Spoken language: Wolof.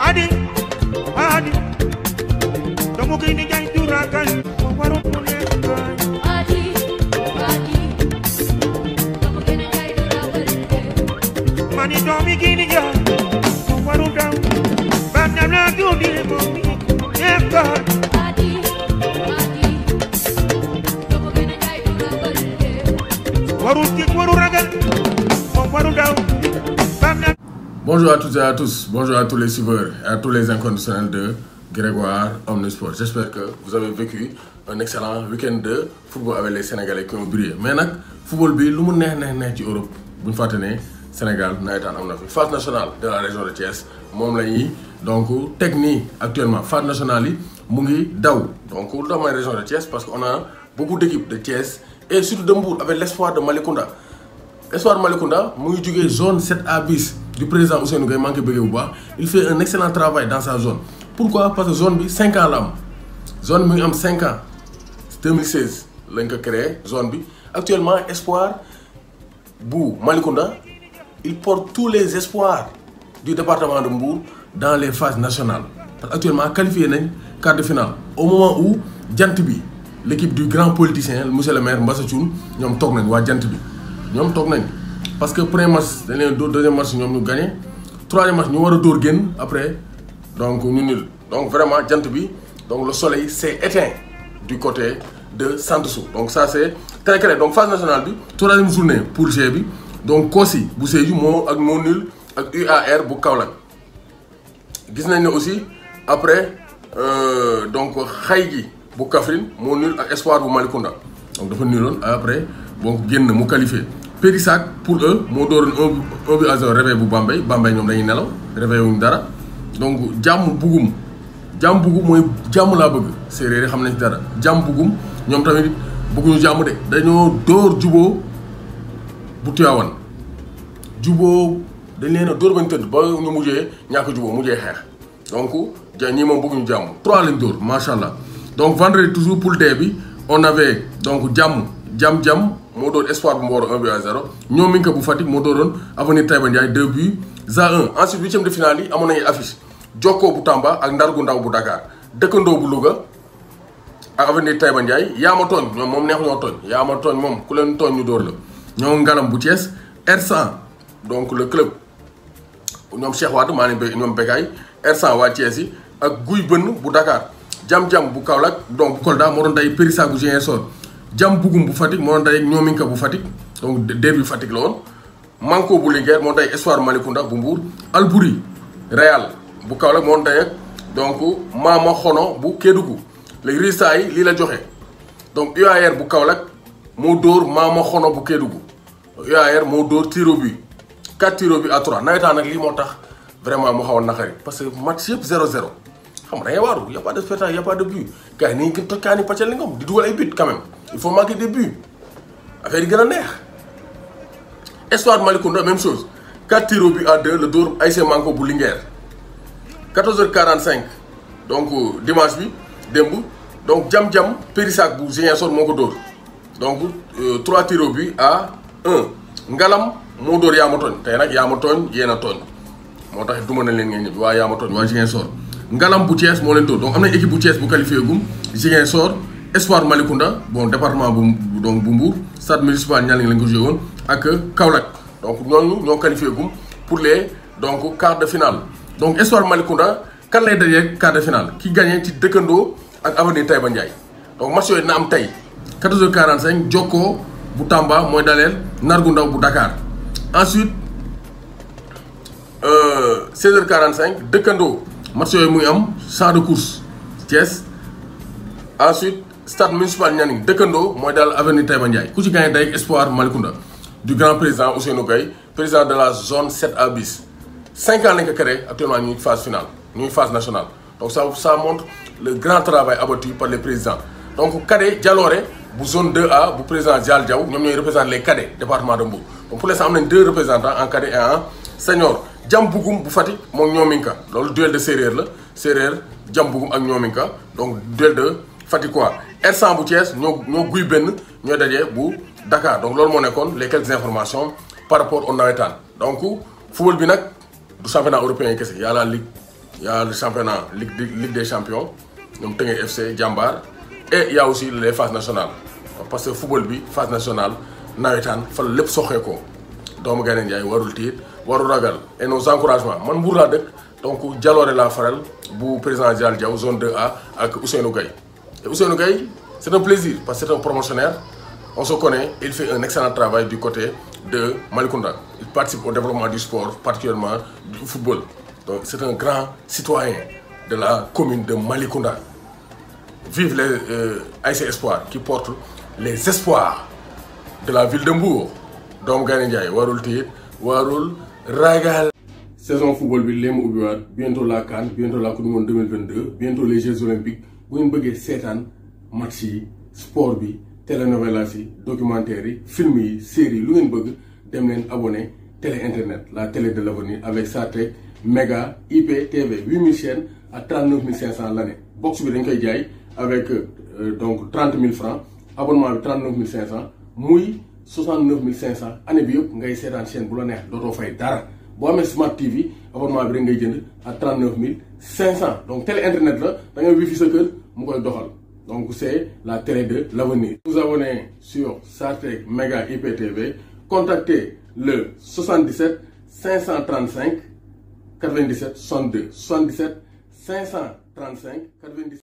Adi, adi, kamu kini jangan juragan, warung punya kan. Adi, kamu kini jangan juragan. Mani domi kini ya, warung dah, banyak lagi di bumi, ya kan. Adi, kamu kini jangan juragan. Warung cik warung ragan, warung dah, banyak. Bonjour à toutes et à tous, bonjour à tous les suiveurs et à tous les inconditionnels de Grégoire Omnisport. J'espère que vous avez vécu un excellent week-end de football avec les Sénégalais qui ont brillé. Mais le football, bi, lu mu neex ci Europe, bu ñu fàtte ne Sénégal nawetaan am na fi phase nationale de la région de Thiès moom la ñuy donc technique actuellement phase nationale yi mu ngi daw. Donc lu tax mooy région de Thiès parce qu'on a beaucoup d'équipes de Thiès et surtout de Mbour avec l'espoir de Malicounda. Espoir Malicounda mu ngi jógee zone 7A bis du président Ousseynou Gueye manqué bëggee bu baax il fait un excellent travail dans sa zone. Pourquoi? Parce que zone bi 5 ans la am zone bi mu ngi am 5 ans 2016 lañ ko créé zone bi actuellement espoir bu Malicounda il porte tous les espoirs du département de Mbour dans les phases nationales parce que actuellement qualifié nañ quart de finale au moment où jant bi l'équipe du grand politicien monsieur le maire Mbassa Thioune ñoom toog nañ waa jant bi ñoom toog nañ parce que premier match dañ leen dóor deuxième match ñoom ñu gagné troisième match ñu war a dóor génn après donc ñu nul donc vraiment jant bi donc le soleil s'est éteint du côté de Santossou donc ça c'est très clair donc phase nationale bi troisième journée poule G bi donc Kossi bu Sédhiou moo nul ak UAR bu Kaolack gis nañ ne aussi après donc xay gi bu Kaffrine moo nul ak espoir bu Malicounda donc dafa nuloon après donc génn mu qualifié Périssac pour eux moo dooroon 1-0 réveil bu Bambey ñoom dañuy nelaw réveil wuñ dara donc jàmm bugum mooy jàmm laa bëgg séeréer yi xam nañ ci dara jàmm bugum ñoom tamit bëgguñu jàmm de dañoo dóor juboo bu Tivaouane juboo dañ leen a dóor bañ tëdd ba ñu mujjee ñàkk juboo mujjee xeex donc ñii moom bëgguñu jàmm 3 lañ dóor macha allah donc vendredi toujours poule D bi on avait donc jam moo doon espoir bu Mboro 1-0 ñoom Minka bu Fatick moo dooroon avenir Taïba Ndiaye 2-1 ensuite huitième de finale yi amoon nañu affiche Jokko bu Tamba ak Ndargu Ndaw bu Dakar dëkkandoo bu Louga ak avenir Taïba Ndiaye Yaama Tooñ ñoom moom neex ñoo tooñ Yaama Tooñ moom ku leen tooñ ñu dóor la ñoom Ngalam bu Thiès R100 donc le club ñoom Cheikh Wade maa ne ñoom Bekay R100 waa Thiès yi ak Guy Bënn bu Dakar jam bu Kaolack donc bu Kolda moo doon day Périssac bu Ziguinchor jam bugum bu Fatick moo doon day ñoominka bu Fatick donc début Fatick la woon Manko bu Linguère moo doon day espoir Malicounda bu Mbour Albouri Réal bu Kaolack moo doon day ak donc Mama Xono bu Kédougou léegi résultats yi lii la joxe donc UAR bu Kaolack moo dóor Mama Xono bu Kédougou UAR moo dóor tiro bi 4 tirs bi à 3 nawetaan nag lii moo tax vraiment mu xaw a naqari parce que match yëpp 0-0 xam nga da ngay waaru y' a pas de spectacle y' a pas de but gars yi nañu gën toj kaa ni pàccal li nga xam di dugal ay but quand même il faut marquer des buts affaire yi gën a neex. Espoir Malicounda même chose 4 tirs bi à 2 le dóor ASC Manko bu Linguère 14h45 donc dimanche bi démb donc jam Périssac bu Ziguinchor moo ko dóor donc 3 tirs bi à 1 Ngalam moo dóor Yaama Tooñ tey nag Yaama Tooñ yéen a tooñ moo tax duma na leen ngeen ñëpp waa Yaama Tooñ waa Ziguinchor Ngalam bu Thiès moo leen dóor donc am na équipe bu Thiès bu qualifié gum Ziguinchor Espoir Malicounda bon département bu donc bu Mbour stade municipal Nianing lañ ko joué woon ak Kaolack donc ñooñu ñoo qualifié gum pour les donc quart de finale donc Espoir Malicounda kan lay dajee quart de finale ki gagné ci dëkkandoo ak avenir Taïba Ndiaye donc match yooyu dina am tey 14h45 Jokko bu Tamba mooy daleel Nargu Ndaw bu Dakar ensuite 16h45 dëkkandoo match yooyu muy am champ de course Thiès ensuite stade municipal Nianing dëkkandoo mooy daal avenir Taïba Ndiaye ku ci gagné day espoir Malicounda du grand président Ousseynou Gueye président de la zone 7A bis 5 ans lañ ko créé actuellement ñu ngi phase finale ñu ngi phase nationale donc ça montre le grand travail abattu par les présidents donc cadet Jalooré bu zone 2A bu président Dial Diaw ñoom ñooy représenter les cadets département de Mbour donc pour l'instant am nañ 2 représentants en cadet et en senior jam bugum bu Fatick moom ñoominka loolu duel de séeréer la séeréer jam bugum ak ñoominka donc duel de Faticois R100 bu Thiès ñoo guy benn ñoo dajee bu Dakar donc loolu moo nekkoon les quelques informations par rapport au nawetaan donc football bi nag du championnat européen kese y a la ligue y a le championnat ligue des champions ñoom Teungueth FC Jambar et il y a aussi les phases nationales parce que football bi phase nationale nawetaan fa la lépp soxee ko doomu Gaynde Njaay warul tiit warul ragal et nos encouragements man Mbour laa dëkk donc jaloore laa faral bu président Dial Diaw zone 2A ak Ousseynou Gueye et Ousseynou Gueye c'est un plaisir parce que c'est un promotionnaire on se connaît et il fait un excellent travail du côté de Malicounda il participe au développement du sport particulièrement du football donc c'est un grand citoyen de la commune de Malicounda vive les ASC Espoir qui portent les espoirs de la ville de Mbour doomu Gaynde Njaay warul tiit warul ragal. Saison football bi léemu ubbiwaat bientôt la CAN bientôt la Coupe du Monde 2022 bientôt les Jeux olympiques bu ngeen bëggee seetaan match yi sport bi télénovelas yi documentaires yi film yi séries yi lu ngeen bëgg dem leen abonné télé internet la télé de l'avenir avec Sartec Méga IPTV 8000 chaînes à 39 500 l'année box bi dañ koy jaay avec donc 30 000 francs abonnement bi 39 500 muy 69 500 année bi yëpp ngay seetaan chaîne bu la neex dootoo fay dara boo amee Smart TV abonnement bi rek ngay jënd à 39 500 donc télé internet la da ngay wifi sa kër mu koy doxal donc c'est la télé de l'avenir. Vous abonnez sur Sartec Méga IPTV contactez le 77 535 97 62 77 535 97